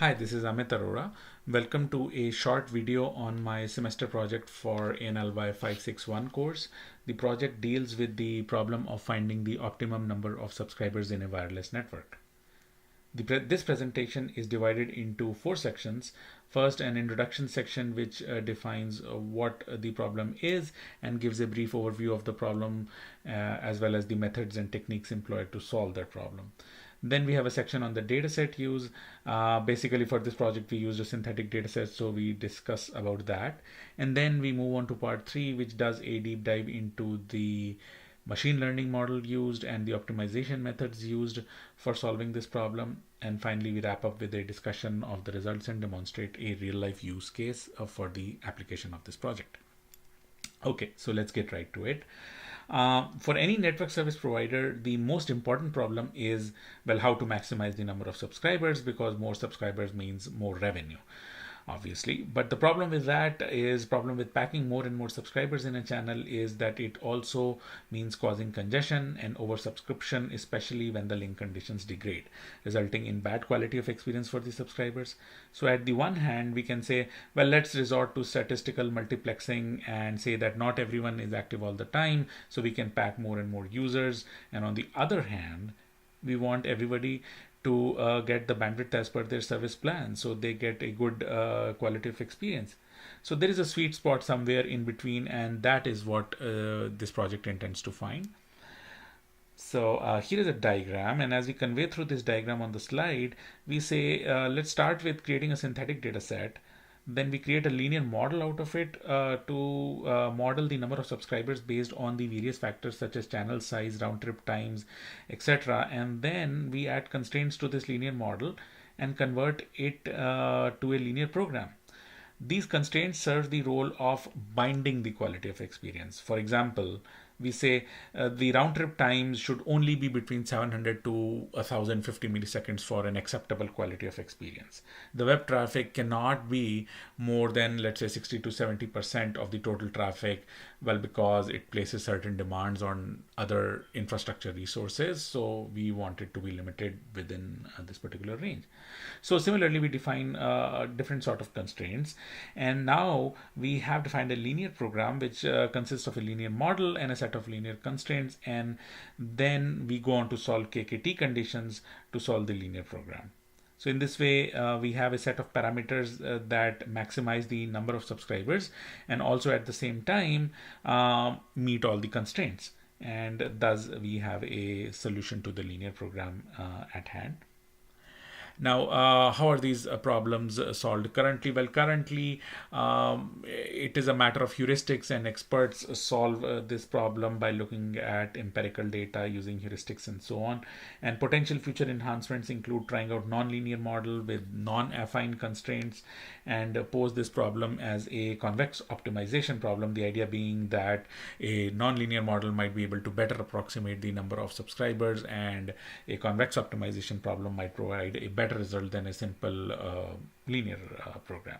Hi, this is Amit Arora. Welcome to a short video on my semester project for anly561 course. The project deals with the problem of finding the optimum number of subscribers in a wireless network. This presentation is divided into four sections. First, an introduction section which defines what the problem is and gives a brief overview of the problem as well as the methods and techniques employed to solve that problem. Then we have a section on the dataset use. Basically for this project we used a synthetic dataset, so we discuss about that. And then we move on to part 3, which does a deep dive into the machine learning model used and the optimization methods used for solving this problem. And finally, we wrap up with a discussion of the results and demonstrate a real life use case for the application of this project. Okay, so let's get right to it. For any network service provider, the most important problem is, well, how to maximize the number of subscribers, because more subscribers means more revenue, obviously. But the problem with that is, problem with packing more and more subscribers in a channel is that it also means causing congestion and oversubscription, especially when the link conditions degrade, resulting in bad quality of experience for the subscribers. So at the one hand, we can say, well, let's resort to statistical multiplexing and say that not everyone is active all the time, so we can pack more and more users. And on the other hand, we want everybody to get the bandwidth as per their service plan, so they get a good quality of experience. So there is a sweet spot somewhere in between, and that is what this project intends to find. So here is a diagram, and as we convey through this diagram on the slide, we say let's start with creating a synthetic data set. Then we create a linear model out of it to model the number of subscribers based on the various factors such as channel size, round trip times, etc. And then we add constraints to this linear model and convert it to a linear program. These constraints serve the role of binding the quality of experience. For example, we say the round trip times should only be between 700 to 1050 milliseconds for an acceptable quality of experience. The web traffic cannot be more than, let's say, 60 to 70% of the total traffic, well, because it places certain demands on other infrastructure resources. So we want it to be limited within this particular range. So similarly, we define different sort of constraints. And now we have defined a linear program which consists of a linear model and a set of linear constraints, and then we go on to solve KKT conditions to solve the linear program. So in this way, we have a set of parameters that maximize the number of subscribers and also at the same time meet all the constraints. And thus we have a solution to the linear program at hand. Now, how are these problems solved currently? Well, currently, it is a matter of heuristics, and experts solve this problem by looking at empirical data using heuristics and so on. And potential future enhancements include trying out non-linear model with non-affine constraints and pose this problem as a convex optimization problem. The idea being that a non-linear model might be able to better approximate the number of subscribers, and a convex optimization problem might provide a better result than a simple linear program.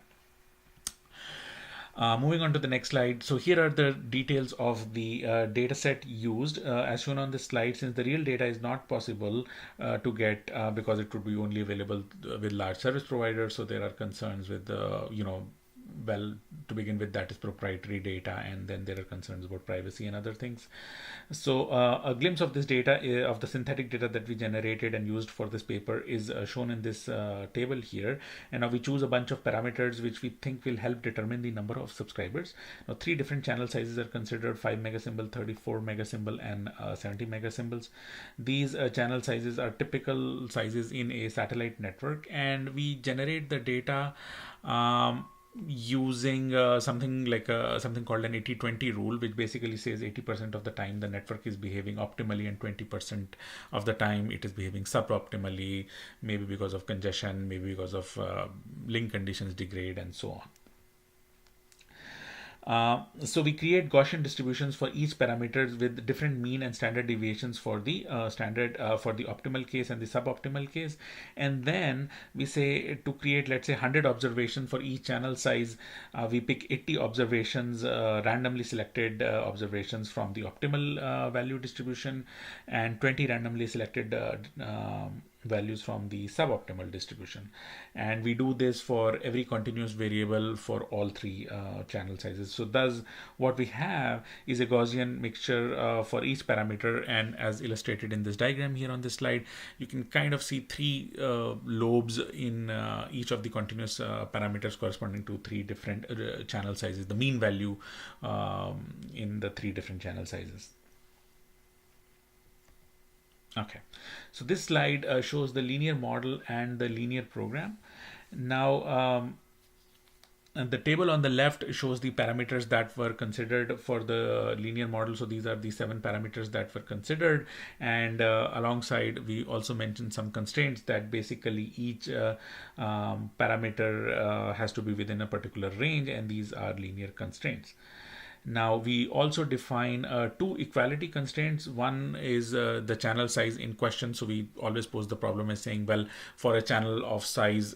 Moving on to the next slide. So here are the details of the data set used as shown on this slide. Since the real data is not possible to get because it would be only available with large service providers, so there are concerns with well, to begin with, that is proprietary data, and then there are concerns about privacy and other things. So a glimpse of this data, of the synthetic data that we generated and used for this paper, is shown in this table here. And now we choose a bunch of parameters which we think will help determine the number of subscribers. Now 3 different channel sizes are considered: 5 megasymbol, 34 megasymbol, and 70 megasymbols. These channel sizes are typical sizes in a satellite network, and we generate the data using something like something called an 80-20 rule, which basically says 80% of the time the network is behaving optimally and 20% of the time it is behaving suboptimally, maybe because of congestion, maybe because of link conditions degrade, and so on. So we create Gaussian distributions for each parameters with different mean and standard deviations for the for the optimal case and the suboptimal case. And then we say to create, let's say, 100 observations for each channel size. We pick 80 observations, randomly selected observations from the optimal value distribution, and 20 randomly selected values from the suboptimal distribution, and we do this for every continuous variable for all three channel sizes. So thus what we have is a Gaussian mixture for each parameter, and as illustrated in this diagram here on this slide, you can kind of see three lobes in each of the continuous parameters corresponding to three different channel sizes, the mean value in the three different channel sizes. Okay, so this slide shows the linear model and the linear program. Now, and the table on the left shows the parameters that were considered for the linear model. So these are the 7 parameters that were considered, and alongside we also mentioned some constraints that basically each parameter has to be within a particular range, and these are linear constraints. Now we also define two equality constraints. One is the channel size in question. So we always pose the problem as saying, well, for a channel of size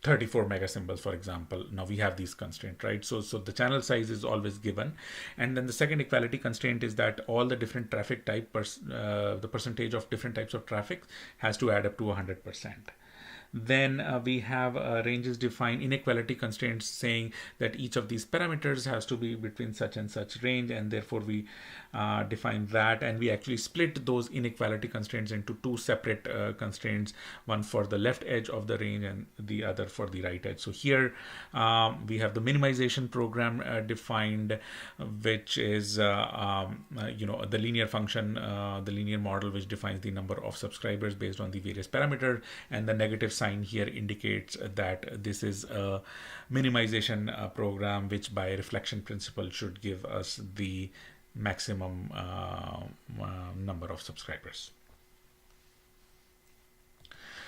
34 megasymbols, for example, now we have these constraints, right? So the channel size is always given. And then the second equality constraint is that all the different traffic type, the percentage of different types of traffic has to add up to 100%. Then we have ranges defined inequality constraints saying that each of these parameters has to be between such and such range, and therefore we define that, and we actually split those inequality constraints into two separate constraints, one for the left edge of the range and the other for the right edge. So here we have the minimization program defined, which is the linear function, the linear model, which defines the number of subscribers based on the various parameters, and the negative sign here indicates that this is a minimization program, which by reflection principle should give us the maximum number of subscribers.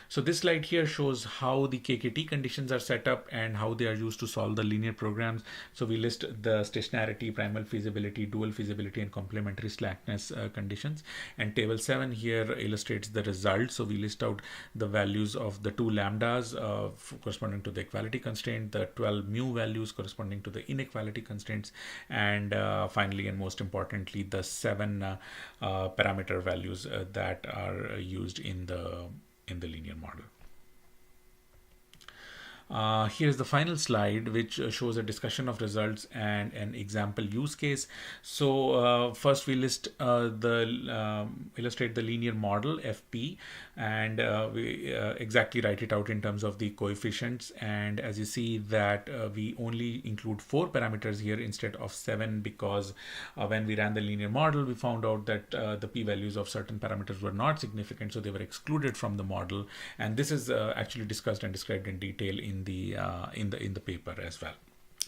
So this slide here shows how the KKT conditions are set up and how they are used to solve the linear programs. So we list the stationarity, primal feasibility, dual feasibility, and complementary slackness conditions. And table 7 here illustrates the results. So we list out the values of the 2 lambdas corresponding to the equality constraint, the 12 mu values corresponding to the inequality constraints, and finally and most importantly, the 7 parameter values that are used in the linear model. Here's the final slide, which shows a discussion of results and an example use case. So first we illustrate the linear model FP, and we exactly write it out in terms of the coefficients. And as you see that we only include 4 parameters here instead of 7, because when we ran the linear model, we found out that the p-values of certain parameters were not significant, so they were excluded from the model. And this is actually discussed and described in detail in the paper as well.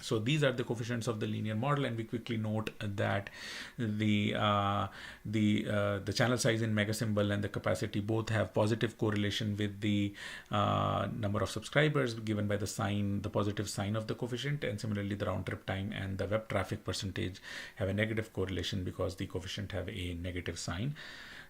So these are the coefficients of the linear model, and we quickly note that the channel size in megasymbol and the capacity both have positive correlation with the number of subscribers given by the positive sign of the coefficient, and similarly the round trip time and the web traffic percentage have a negative correlation because the coefficient have a negative sign.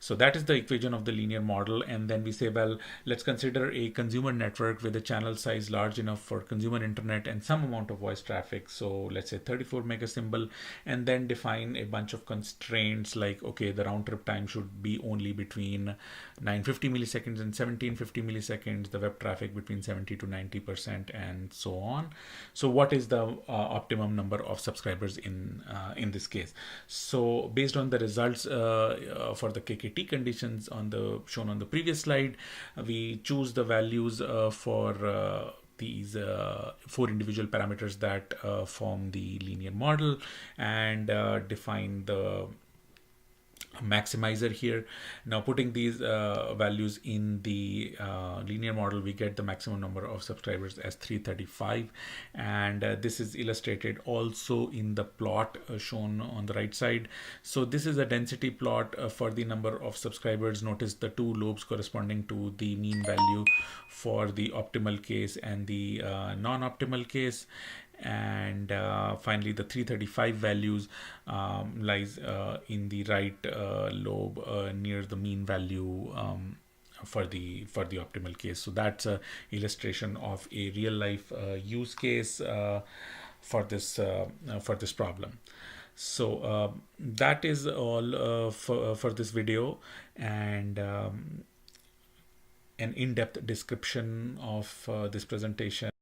So that is the equation of the linear model. And then we say, well, let's consider a consumer network with a channel size large enough for consumer internet and some amount of voice traffic. So let's say 34 megasymbol, and then define a bunch of constraints like, okay, the round trip time should be only between 950 milliseconds and 1750 milliseconds, the web traffic between 70 to 90%, and so on. So what is the optimum number of subscribers in this case? So based on the results for the KKT conditions shown on the previous slide, we choose the values for these 4 individual parameters that form the linear model, and define the maximizer here. Now putting these values in the linear model, we get the maximum number of subscribers as 335, and this is illustrated also in the plot shown on the right side. So this is a density plot for the number of subscribers. Notice the 2 lobes corresponding to the mean value for the optimal case and the non-optimal case. And finally the 335 values lies in the right lobe near the mean value for the optimal case. So that's a illustration of a real life use case for this problem. So that is all for this video, and an in-depth description of this presentation